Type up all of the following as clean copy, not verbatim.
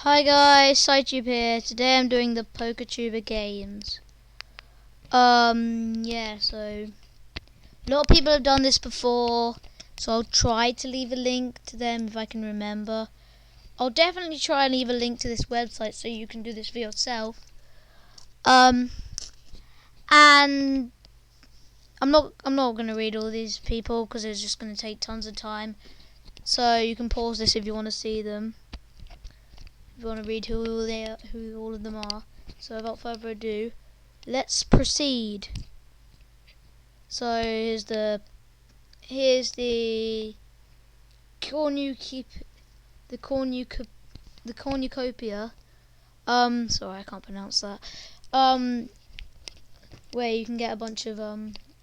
Hi guys, Psytube here. Today I'm doing the Poketuber Games. Yeah, so a lot of people have done this before, so I'll try to leave a link to them if I can remember. I'll definitely try and leave a link to this website so you can do this for yourself. And I'm not gonna read all these people because it's just gonna take tons of time. So you can pause this if you want to see them. If you want to read who all of them are. So without further ado, let's proceed. So here's the cornucopia. Sorry, I can't pronounce that. Where you can get a bunch of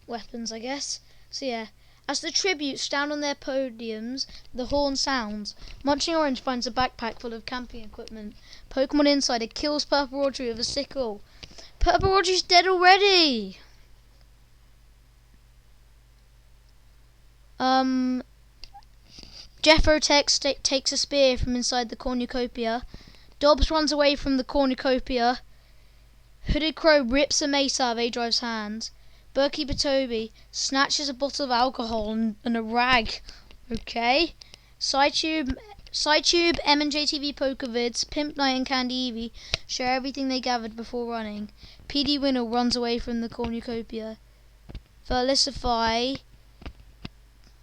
weapons, I guess. So yeah. As the tributes stand on their podiums, the horn sounds. Munching Orange finds a backpack full of camping equipment. Pokemon Insider kills Purple Audrey with a sickle. Purple Audrey's dead already! Jeffrotex takes a spear from inside the cornucopia. Dobbs runs away from the cornucopia. Hooded Crow rips a mace out of A-Drive's hands. Berkey Toby snatches a bottle of alcohol and a rag. Okay. Psytube, M&JTV Pokevids, Pimp Knight and Candy Eevee share everything they gathered before running. PD Winnell runs away from the cornucopia. Felicify,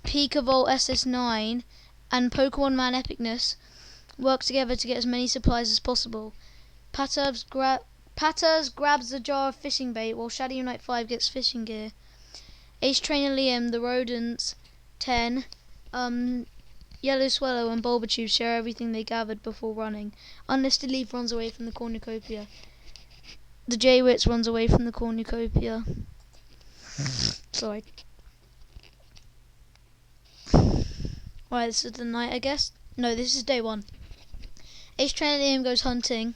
Pikavolt SS9 and Pokemon Man Epicness work together to get as many supplies as possible. Patterz grabs a jar of fishing bait while Shadow Unite 5 gets fishing gear. Ace Trainer Liam, the Rodents 10, Yellow Swallow and Bulbatube share everything they gathered before running. Unlisted Leaf runs away from the cornucopia. The J-Wits runs away from the cornucopia. Sorry. Right, this is the night, I guess. No, this is day 1. Ace Trainer Liam goes hunting.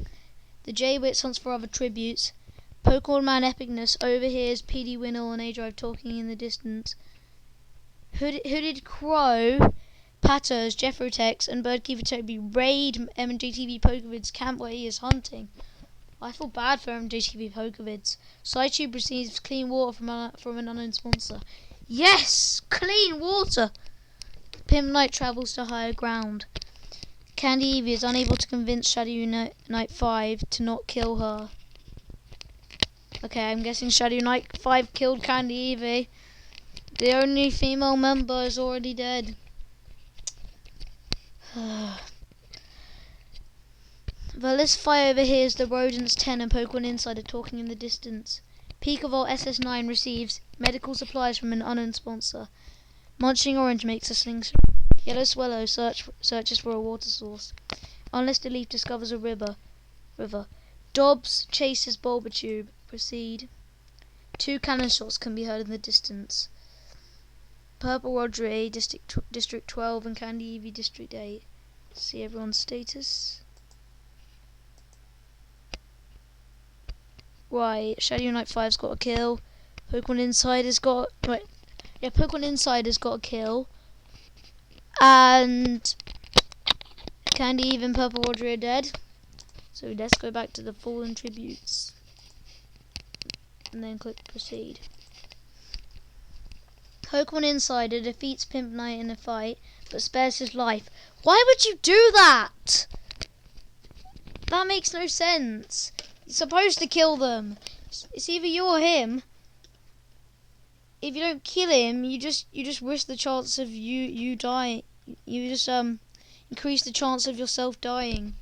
The J-Wits hunts for other tributes. Pokemon Man Epicness overhears PD Winnell and A-Drive talking in the distance. Hooded Crow, Patterz, Jeffrotex, and Birdkeeper Toby raid M&JTV Pokevids camp where he is hunting. I feel bad for M&JTV Pokevids. Psytube receives clean water from an unknown sponsor. Yes! Clean water! Pimp Knight travels to higher ground. Candy Eevee is unable to convince Shadow Unite 5 to not kill her. Okay, I'm guessing Shadow Unite 5 killed Candy Eevee. The only female member is already dead. Felicify overhears the Rodents 10 and Pokemon Insider talking in the distance. Pikavolt SS9 receives medical supplies from an unknown sponsor. Munching Orange makes a slingshot. Yellow Swallow searches for a water source. Unlisted Leaf discovers a river. Dobbs chases Bulbatube. Proceed. 2 cannon shots can be heard in the distance. Purple Audrey, District 12 and Candy Eevee, District 8. See everyone's status. Right, Shadow Unite 5's got a kill. Pokemon Insider's got... Right. Yeah, Pokemon Insider's got a kill. And Candy Eevee and Purple Audrey are dead. So let's go back to the fallen tributes. And then click proceed. Pokemon Insider defeats Pimp Knight in a fight, but spares his life. Why would you do that? That makes no sense. You're supposed to kill them. It's either you or him. If you don't kill him, you just risk the chance of you dying. You just increase the chance of yourself dying.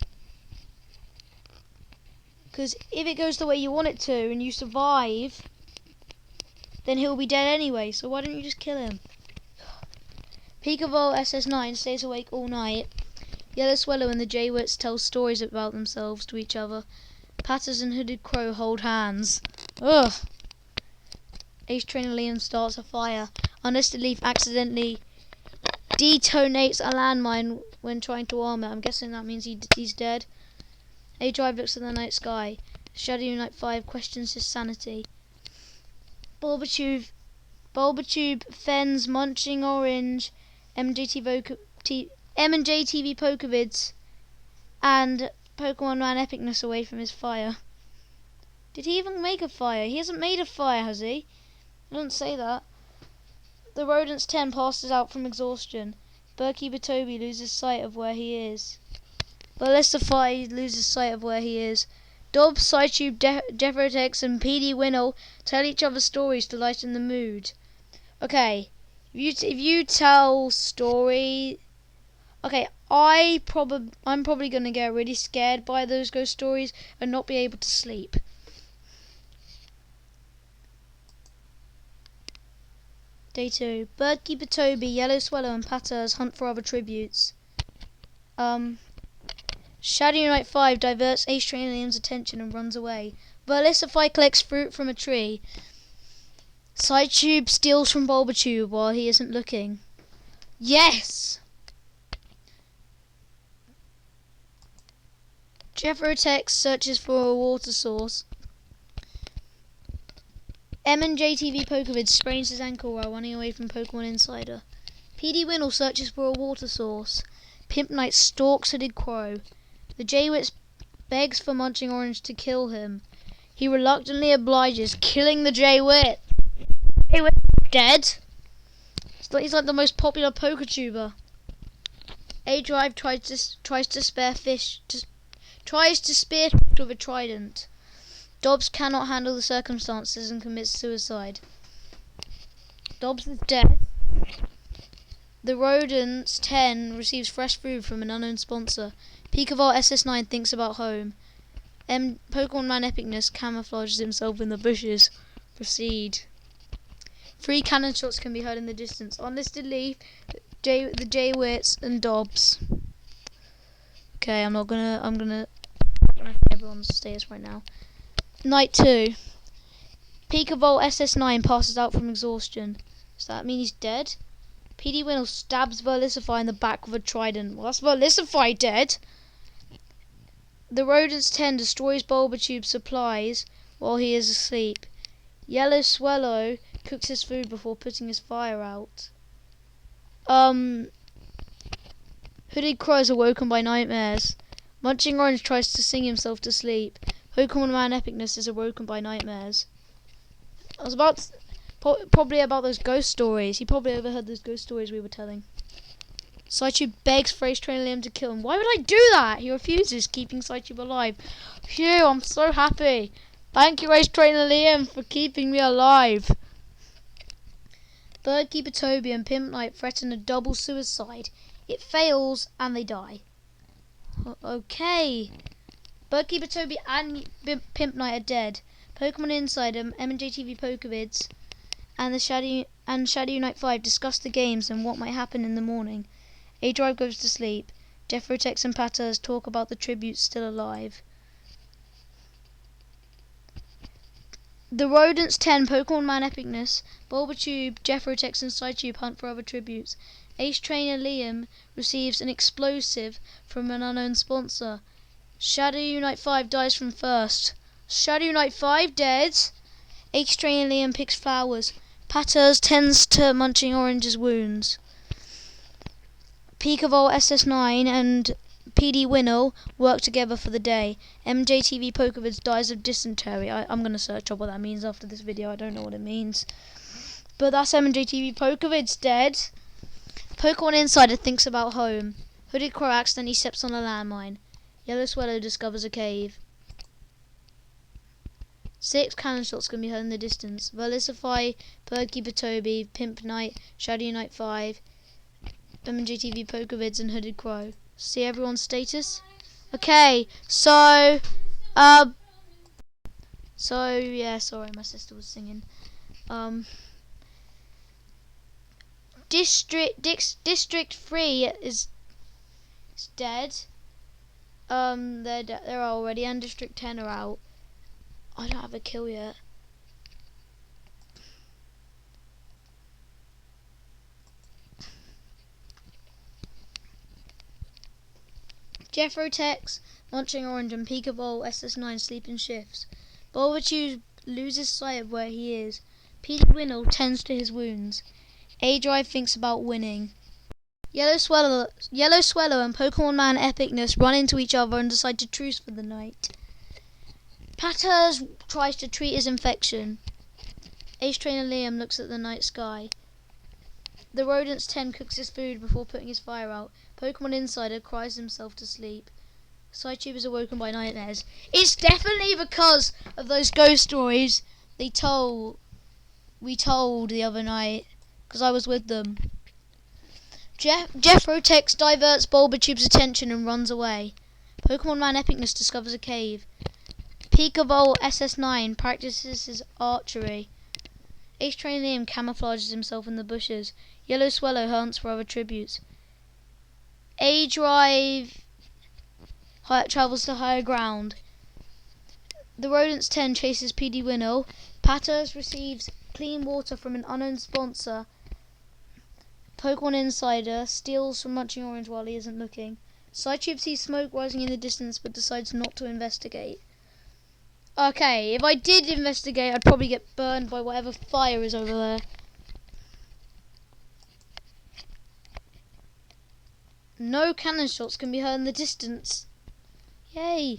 Because if it goes the way you want it to and you survive, then he'll be dead anyway. So why don't you just kill him? Pikavolt SS9 stays awake all night. Yellow Swallow and the J-Wits tell stories about themselves to each other. Patterz and Hooded Crow hold hands. Ugh. Ace Trainer Liam starts a fire. Unlisted Leaf accidentally detonates a landmine when trying to arm it. I'm guessing that means he's dead. A-Drive looks at the night sky. Shadow Unite 5 questions his sanity. Bulbatube fends Munching Orange, M&JTV Pokevids, and Pokemon Man Epicness away from his fire. Did he even make a fire? He hasn't made a fire, has he? I don't say that. The Rodent's 10 passes out from exhaustion. Berkey Toby loses sight of where he is. Ballistify loses sight of where he is. Dobbs, Psytube, Jeffrotex and PD Winnell tell each other stories to lighten the mood. Okay, if you tell story, okay, I'm probably gonna get really scared by those ghost stories and not be able to sleep. Day 2. Birdkeeper Toby, Yellow Swallow and Patterz hunt for other tributes. Shadow Knight 5 diverts Ace Trainer Liam's attention and runs away. Ballistify collects fruit from a tree. Psytube steals from Bulbatube while he isn't looking. Yes! Jeffrotex searches for a water source. M&J TV Pokevid sprains his ankle while running away from Pokemon Insider. PD Winnell searches for a water source. Pimp Knight stalks Hooded Crow. The J-Witz begs for Munching Orange to kill him. He reluctantly obliges, killing the J-Witz. J-Witz dead? He's like the most popular Poketuber. A-Drive tries to spear fish with a trident. Dobbs cannot handle the circumstances and commits suicide. Dobbs is dead. The Rodent's 10 receives fresh food from an unknown sponsor. Pikaval SS9 thinks about home. Pokemon Man Epicness camouflages himself in the bushes. Proceed. 3 cannon shots can be heard in the distance. Unlisted Leaf, the J-Witz and Dobbs. Okay, I'm gonna everyone's status right now. Night 2. Pikaval SS9 passes out from exhaustion. Does that mean he's dead? PD Winnell stabs Ballistify in the back with a trident. Well, that's Ballistify dead. The Rodent's 10 destroys Bulbatube's supplies while he is asleep. Yellow Swallow cooks his food before putting his fire out. Hooded Crow is awoken by nightmares. Munching Orange tries to sing himself to sleep. Pokemon Man Epicness is awoken by nightmares. I was probably about those ghost stories. He probably overheard those ghost stories we were telling. Psytube begs for Ace Trainer Liam to kill him. Why would I do that? He refuses, keeping Psytube alive. Phew, I'm so happy. Thank you, Ace Trainer Liam, for keeping me alive. Birdkeeper Toby and Pimp Knight threaten a double suicide. It fails and they die. Okay. Birdkeeper Toby and Pimp Knight are dead. Pokemon Insider, M&J TV Pokevids, and the Shadow Knight 5 discuss the games and what might happen in the morning. A-Drive goes to sleep. Jeffrotex and Patterz talk about the tributes still alive. The Rodent's 10 Pokemon Man Epicness, Bulbatube, Jeffrotex and Psytube hunt for other tributes. Ace Trainer Liam receives an explosive from an unknown sponsor. Shadow Knight 5 dies from thirst. Shadow Knight 5 dead. Ace Trainer Liam picks flowers. Patterz tends to Munching Orange's wounds. Pikaval SS9 and PD Winnell work together for the day. MJTV Pokevids dies of dysentery. I'm going to search up what that means after this video. I don't know what it means. But that's MJTV Pokevids dead. Pokemon Insider thinks about home. Hooded Crow accidentally steps on a landmine. Yellow Swallow discovers a cave. 6 cannon shots can be heard in the distance. Ballistify, Birdkeeper Toby, Pimp Knight, Shadow Knight 5, MJTV Pokevids and Hooded Crow. See everyone's status? Okay, so yeah, sorry, my sister was singing. District 3 is dead. They're already, and District 10 are out. I don't have a kill yet. Jeffrotex, Munching Orange and Pikaval SS9 sleep in shifts. Bulbatube loses sight of where he is. PD Winnell tends to his wounds. A-Drive thinks about winning. Yellow Swallow and Pokemon Man Epicness run into each other and decide to truce for the night. Patterz tries to treat his infection. Ace Trainer Liam looks at the night sky. The Rodent's 10 cooks his food before putting his fire out. Pokemon Insider cries himself to sleep. Psytube is awoken by nightmares. It's definitely because of those ghost stories we told the other night, because I was with them. Jeffrotex diverts Bulbatube's attention and runs away. Pokemon Man Epicness discovers a cave. Pokeball SS9 practices his archery. Ace Trainer Liam camouflages himself in the bushes. Yellow Swallow hunts for other tributes. A-Drive travels to higher ground. The Rodent's 10 chases PD Winnow. Patterz receives clean water from an unknown sponsor. Pokemon Insider steals from Munching Orange while he isn't looking. Psytube sees smoke rising in the distance but decides not to investigate. Okay, if I did investigate, I'd probably get burned by whatever fire is over there. No cannon shots can be heard in the distance. Yay!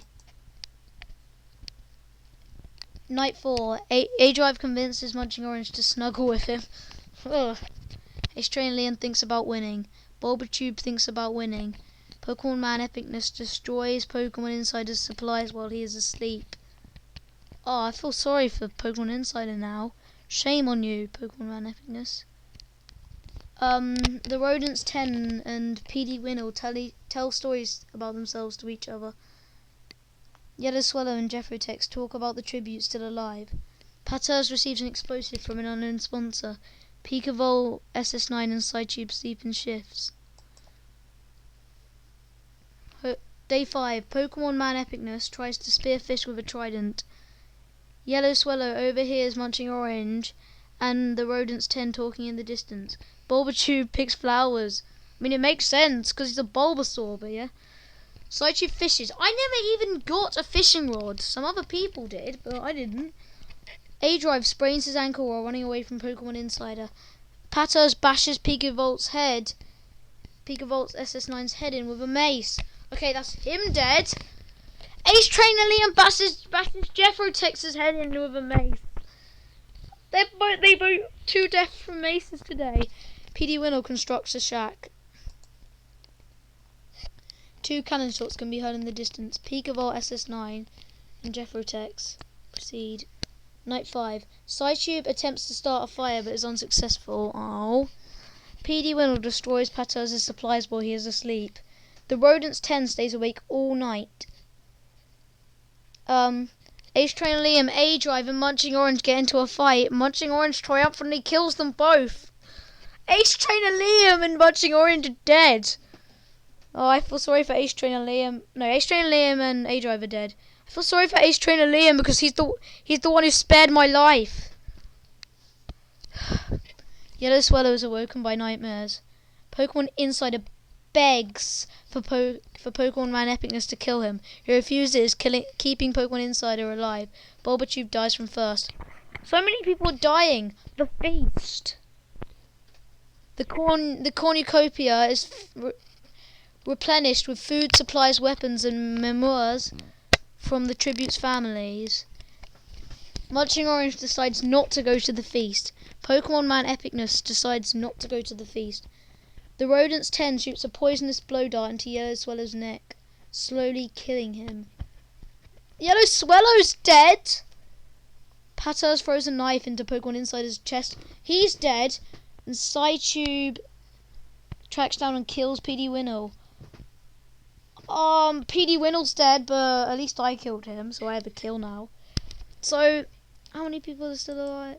Night 4. A-Drive convinces Munching Orange to snuggle with him. Ugh. Ace Trainer Liam thinks about winning. Bulbatube thinks about winning. Pokemon Man Epicness destroys Pokemon Insider's supplies while he is asleep. Oh, I feel sorry for Pokemon Insider now. Shame on you, Pokemon Man Epicness. The Rodent's 10 and PD Winnow tell stories about themselves to each other. Yellow Swallow and Jeffrotex talk about the tribute still alive. Patterz receives an explosive from an unknown sponsor. Pokeball SS9 and Psytube sleep in shifts. Day 5. Pokemon Man Epicness tries to spear fish with a trident. Yellow Swallow overhears Munching Orange and the Rodent's 10 talking in the distance. Bulbatube picks flowers. I mean, it makes sense because he's a Bulbasaur, but yeah. Psytube fishes. I never even got a fishing rod. Some other people did, but I didn't. A-Drive sprains his ankle while running away from Pokemon Insider. Patterz bashes Pikavolt's SS9's head in with a mace. Okay, that's him dead. Ace Trainer Liam bashes Jeffrotex's head in with a mace. They both 2 deaths from maces today. PD Winnow constructs a shack. 2 cannon shots can be heard in the distance. Pokeball SS9 and Jeffrotex proceed. Night 5. Psytube attempts to start a fire but is unsuccessful. Oh. PD Winnow destroys Patterz's supplies while he is asleep. The Rodent's 10 stays awake all night. Ace Trainer Liam, A-Drive and Munching Orange get into a fight. Munching Orange triumphantly kills them both. Ace Trainer Liam and Munching Orange are dead. Oh, I feel sorry for Ace Trainer Liam. No, Ace Trainer Liam and A-Drive are dead. I feel sorry for Ace Trainer Liam because he's the one who spared my life. Yellow Swallow is awoken by nightmares. Pokemon Insider begs for Pokemon Man Epicness to kill him. He refuses, keeping Pokemon Insider alive. Bulbatube dies from thirst. So many people are dying. The feast. The cornucopia is replenished with food, supplies, weapons, and memoirs from the tribute's families. Munching Orange decides not to go to the feast. Pokemon Man Epicness decides not to go to the feast. The Rodent's 10 shoots a poisonous blow dart into Yellow Swallow's neck, slowly killing him. Yellow Swallow's dead! Patterz throws a knife into Pokemon Insider's chest. He's dead! And Psytube tracks down and kills PD Winnow. PD Winnow's dead, but at least I killed him, so I have a kill now. So, how many people are still alive?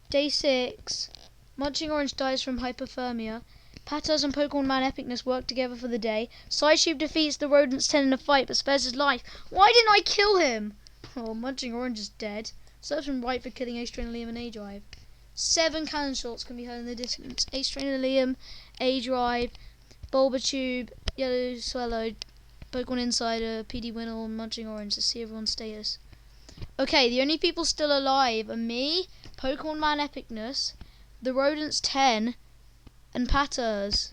Day 6. Munching Orange dies from hypothermia. Patterz and Pokemon Man Epicness work together for the day. Psytube defeats the Rodent's 10 in a fight, but spares his life. Why didn't I kill him? Oh, Munching Orange is dead. Serves him right for killing Ace Trainer Liam and A-Drive. 7 cannon shots can be heard in the distance. Ace Trainer Liam, A-Drive, Bulbatube, Yellow Swallow, Pokemon Insider, PD Winnow, and Munching Orange to see everyone's status. Okay, the only people still alive are me, Pokemon Man Epicness, the Rodents 10, and Patterz.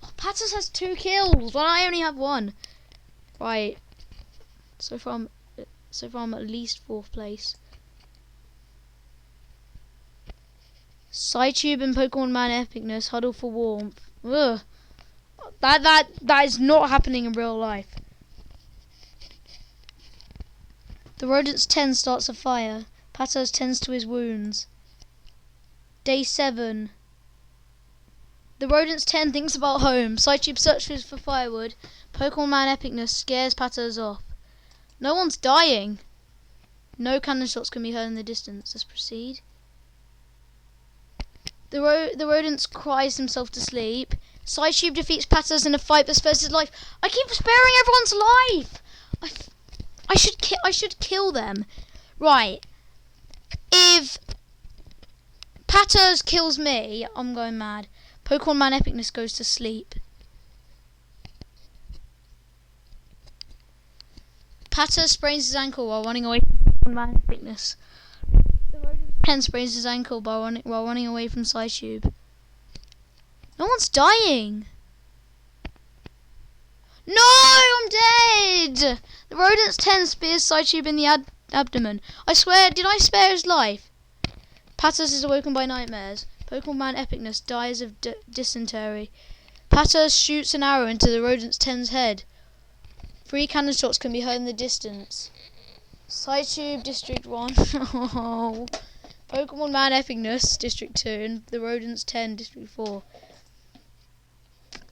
Oh, Patterz has 2 kills, while I only have 1. Right. So far I'm at least 4th place. Psytube and Pokemon Man Epicness huddle for warmth. Ugh. That is not happening in real life. The Rodents 10 starts a fire. Patterz tends to his wounds. Day 7. The Rodents 10 thinks about home. Psytube searches for firewood. Pokemon Man Epicness scares Patterz off. No one's dying. No cannon shots can be heard in the distance. Let's proceed. The Rodents cries himself to sleep. Psytube defeats Patterz in a fight that spares his life. I keep sparing everyone's life. I should kill them. Right. If Patterz kills me, I'm going mad. Pokemon Man Epicness goes to sleep. Patterz sprains his ankle while running away from Pokemon Man Epicness. The Rodent 10 sprains his ankle while running away from Psytube. No one's dying. No, I'm dead. The Rodents 10 spears Psytube in the abdomen. I swear, did I spare his life? Patterz is awoken by nightmares. Pokemon Man Epicness dies of dysentery. Patterz shoots an arrow into the Rodents 10's head. 3 cannon shots can be heard in the distance. Psytube, District 1. Oh. Pokemon Man Epicness, District 2. And the Rodents 10, District 4.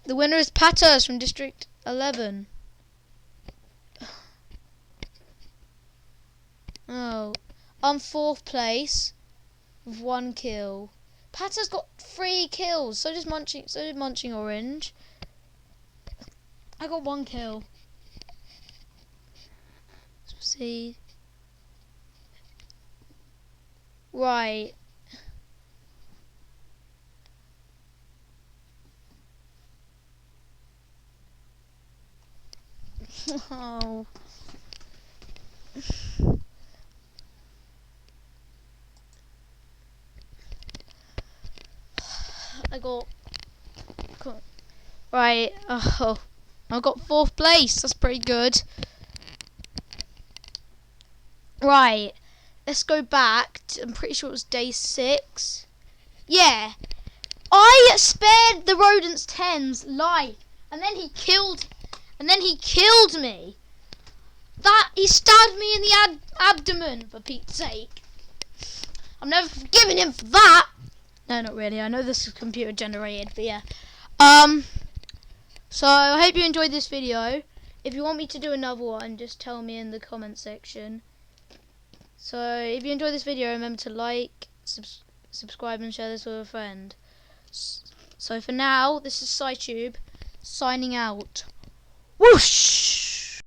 The winner is Patterz from District 11. Oh. I'm 4th place with 1 kill. Patterz got 3 kills. So did Munching Orange. I got 1 kill. Let's see. Right. Oh. Right. Oh, I got 4th place. That's pretty good. Right. Let's go back. I'm pretty sure it was day 6. Yeah. I spared the Rodents 10's life, and then he killed me. He stabbed me in the abdomen, for Pete's sake. I'm never forgiving him for that. No, not really. I know this is computer generated, but yeah. So I hope you enjoyed this video. If you want me to do another one, just tell me in the comment section. So if you enjoyed this video, remember to like, subscribe and share this with a friend. So for now, this is Psytube signing out. Whoosh!